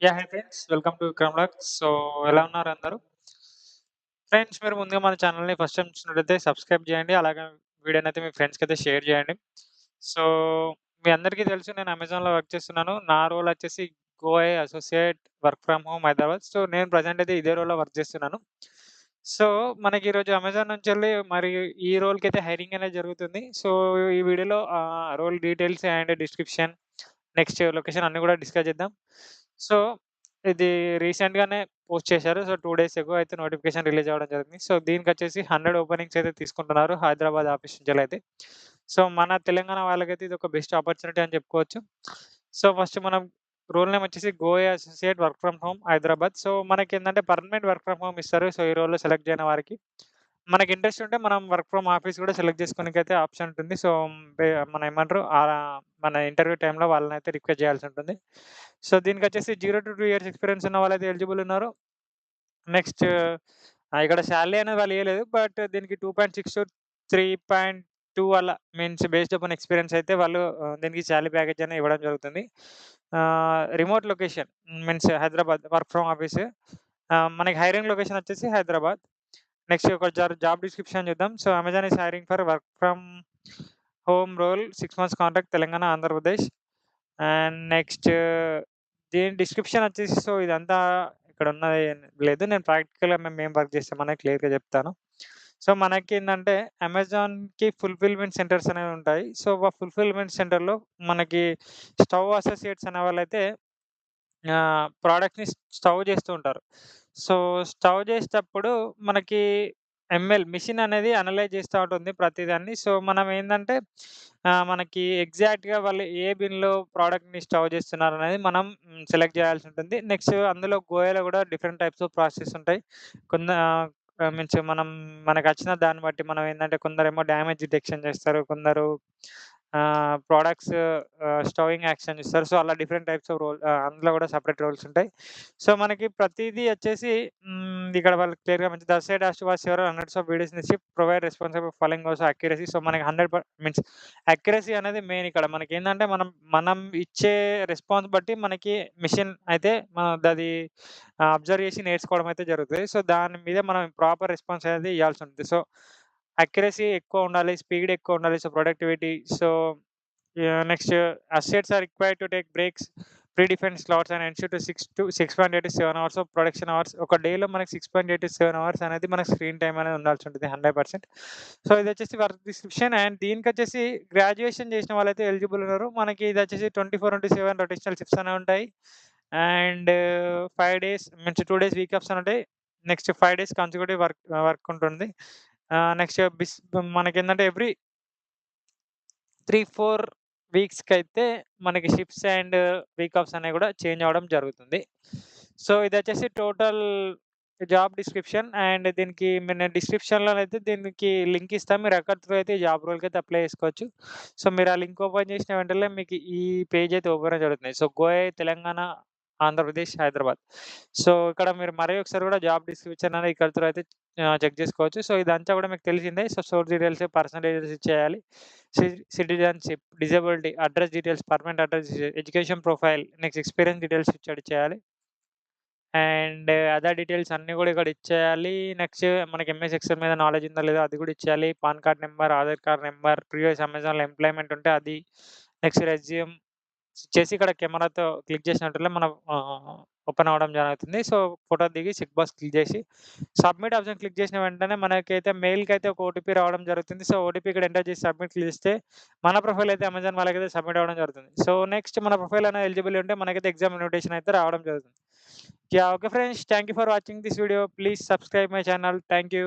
Hi friends. Welcome to Vikram vlogs. So, ఎలా ఉన్నారు అందరూ? ఫ్రెండ్స్, మీరు ముందుగా మన ఛానల్‌ని ఫస్ట్ టైమ్ చూసినట్టయితే సబ్స్క్రైబ్ చేయండి. అలాగే వీడియోనైతే మీ ఫ్రెండ్స్‌కైతే షేర్ చేయండి. సో, మీ అందరికీ తెలుసు, నేను అమెజాన్‌లో వర్క్ చేస్తున్నాను. నా రోల్ వచ్చేసి గోఏ associate work from home Hyderabad. So, నేను ప్రెజెంట్ అయితే ఇదే రోల్‌లో వర్క్ చేస్తున్నాను. సో, మనకి ఈరోజు అమెజాన్ నుంచెల్లి మరి ఈ రోల్‌కైతే హైరింగ్ అనేది జరుగుతుంది. సో, ఈ వీడియోలో role details and description, next location అన్నీ కూడా డిస్కస్ చేద్దాం. సో, ఇది రీసెంట్‌గానే పోస్ట్ చేశారు. సో, 2 డేస్ ఎగో అయితే నోటిఫికేషన్ రిలీజ్ అవ్వడం జరిగింది. సో, దీనికొచ్చేసి 100 ఓపెనింగ్స్ అయితే తీసుకుంటున్నారు హైదరాబాద్ ఆఫీస్ నుంచెల్లయితే. సో, మన తెలంగాణ వాళ్ళకైతే ఇదొక బెస్ట్ ఆపర్చునిటీ అని చెప్పుకోవచ్చు. సో, ఫస్ట్ మనం రోల్ నేమ్ వచ్చేసి గోఏ associate work from home Hyderabad. So, మనకేందంటే పర్మనెంట్ వర్క్ ఫ్రమ్ హోమ్ ఇస్తారు. సో, ఈ రోల్‌లో సెలెక్ట్ అయిన వారికి. మనకి ఇంట్రెస్ట్ ఉంటే మనం వర్క్ ఫ్రమ్ ఆఫీస్ కూడా సెలెక్ట్ చేసుకోవడానికైతే ఆప్షన్ ఉంటుంది. సో, బే మన ఏమంటారు మన ఇంటర్వ్యూ టైమ్‌లో వాళ్ళనైతే రిక్వెస్ట్ చేయాల్సి ఉంటుంది. సో, దీనికొచ్చేసి 0-2 ఇయర్స్ ఎక్స్‌పీరియన్స్ ఉన్న వాళ్ళైతే ఎలిజిబుల్ ఉన్నారు. నెక్స్ట్ ఇక్కడ సాలరీ అనేది వాళ్ళు ఇయ్యలేదు. బట్ దీనికి 2.6-3.2 అలా మీన్స్ బేస్డ్ అపాన్ ఎక్స్‌పీరియన్స్ అయితే వాళ్ళు దీనికి సాలరీ ప్యాకేజ్ అనేది ఇవ్వడం జరుగుతుంది. Remote location means Hyderabad work from office. మనకి హైరింగ్ లొకేషన్ వచ్చేసి హైదరాబాద్. నెక్స్ట్ ఒక జాబ్ డిస్క్రిప్షన్ చూద్దాం. So, Amazon is hiring for work from home role 6 months contract Telangana, Andhra Pradesh. And next దీని డిస్క్రిప్షన్ వచ్చేసి సో, ఇదంతా ఇక్కడ ఉన్నది ఏం లేదు. నేను ప్రాక్టికల్‌గా మేమేం వర్క్ చేస్తామనేది క్లియర్‌గా చెప్తాను. సో, మనకేందంటే అమెజాన్‌కి ఫుల్‌ఫిల్‌మెంట్ సెంటర్స్ అనేవుంటాయి. సో, ఫుల్‌ఫిల్‌మెంట్ సెంటర్‌లో మనకి స్టవ్ అసోసియేట్స్ అనేవాళ్ళైతే ప్రొడక్ట్‌ని స్టవ్ చేస్తూ ఉంటారు. సో, స్టవ్ చేసేటప్పుడు మనకి మెషిన్ అనేది అనలైజ్ చేస్తా ఉంటుంది ప్రతిదాన్ని. సో, మనం ఏందంటే మనకి ఎగ్జాక్ట్‌గా వాళ్ళు ఏ బిన్‌లో ప్రొడక్ట్‌ని స్టవ్ చేస్తున్నారనేది మనం సెలెక్ట్ చేయాల్సి ఉంటుంది. నెక్స్ట్ అందులో గోయలో కూడా డిఫరెంట్ టైప్స్ ఆఫ్ ప్రాసెస్ ఉంటాయి. కొంద మీన్స్ మనకచ్చిన దాన్ని బట్టి మనం ఏందంటే కొందరేమో డ్యామేజ్ డిటెక్షన్ చేస్తారు. కొందరు ప్రొడక్ట్స్ స్టోయింగ్ యాక్షన్ ఇస్తారు. సో, అలా డిఫరెంట్ టైప్స్ ఆఫ్ అందులో కూడా సెపరేట్ రోల్స్ ఉంటాయి. సో, మనకి ప్రతీదీ వచ్చేసి ఇక్కడ వాళ్ళు క్లియర్‌గా mention the side has to watch several hundreds of videos in the ship provide responsible following also accuracy. So, మనకి 100 మీన్స్ అక్యురసీ అనేది మెయిన్ ఇక్కడ. మనకేందంటే మనం ఇచ్చే రెస్పాన్స్ బట్టి మనకి మెషిన్ అయితే మనదది అబ్జర్వ్ చేసి నేర్చుకోవడం అయితే జరుగుతది. సో, దాని మీద మనం ప్రాపర్ రెస్పాన్స్ అనేది ఇయ్యాల్సి ఉంటుంది. సో, అక్యురసీ ఎక్కువ ఉండాలి. స్పీడ్ ఎక్కువ ఉండాలి. So, productivity. So, next assets are required to take breaks, predefined slots and ensure to 6.8-7 hours of production hours. ఒక డేలో మనకి 6.8-7 అవర్స్ అనేది మనకి స్క్రీన్ టైమ్ అనేది ఉండాల్సి ఉంటుంది 100%. సో, ఇదొచ్చేసి వర్క్ డిస్క్రిప్షన్. అండ్ దీనికొచ్చేసి గ్రాడ్యుయేషన్ చేసిన వాళ్ళైతే ఎలిజిబుల్ ఉన్నారు. మనకి ఇదొచ్చేసి 24/7 రొటేషనల్ షిఫ్ట్స్ అనేవి ఉంటాయి. And 5 days means 2 days week offs అని ఉంటాయి. నెక్స్ట్ 5 డేస్ కాన్సిక్యూటివ్ వర్క్ ఉంటుంది. నెక్స్ట్ మనకేందంటే ఎవ్రీ 3-4 వీక్స్‌కైతే మనకి షిఫ్ట్స్ అండ్ వీక్ ఆఫ్స్ అనేవి కూడా చేంజ్ అవ్వడం జరుగుతుంది. సో, ఇదొచ్చేసి టోటల్ జాబ్ డిస్క్రిప్షన్. అండ్ దీనికి నేను డిస్క్రిప్షన్‌లోనైతే దీనికి లింక్ ఇస్తాను. మీరు అక్కడ త్రూ అయితే ఈ జాబ్ రోల్‌కైతే అప్లై చేసుకోవచ్చు. సో, మీరు ఆ లింక్ ఓపెన్ చేసిన వెంటనే మీకు ఈ పేజ్ అయితే ఓపెన్ అవ్వడం జరుగుతుంది. సో, గోయా తెలంగాణ, ఆంధ్రప్రదేశ్, హైదరాబాద్. సో, ఇక్కడ మీరు మరి ఒకసారి కూడా జాబ్ డిస్క్రిప్షన్ అనేది ఇక్కడ త్రూ అయితే చెక్ చేసుకోవచ్చు. సో, ఇదంతా కూడా మీకు తెలిసిందే. So, source details, personal details ఇచ్చేయాలి. Citizenship, disability, address details, permanent address, education profile, next experience details ఇచ్చేయాలి. అండ్ అదర్ డీటెయిల్స్ అన్నీ గూడా ఇక్కడ ఇచ్చేయాలి. నెక్స్ట్ మనకి ఎంఎస్ ఎక్సెల్ మీద నాలెడ్జ్ ఉందా లేదా అది గూడా ఇచ్చేయాలి. Pan card number, Aadhaar card number, previous అమెజాన్‌లో ఎంప్లాయ్‌మెంట్ ఉంటే అది. నెక్స్ట్ రెజ్యూమ్ చేసి ఇక్కడ కెమెరాతో క్లిక్ చేసినట్టలే మనం ఓపెన్ అవ్వడం జరుగుతుంది. సో, ఫోటో దిగి చెక్ బాక్స్ క్లిక్ చేసి సబ్మిట్ ఆప్షన్ క్లిక్ చేసిన వెంటనే మనకైతే మెయిల్‌కైతే ఒక ఓటీపీ రావడం జరుగుతుంది. సో, ఓటీపీ ఇక్కడ ఎంటర్ చేసి సబ్మిట్ క్లిక్ చేస్తే మన ప్రొఫైల్ అయితే అమెజాన్ వాళ్ళకైతే సబ్మిట్ అవ్వడం జరుగుతుంది. సో, నెక్స్ట్ మన ప్రొఫైల్ అనేది ఎలిజిబుల్ ఉంటే మనకైతే ఎగ్జామ్ ఇన్విటేషన్ అయితే రావడం జరుగుతుంది. Okay friends. Thank you for watching this video. Please subscribe my channel. Thank you.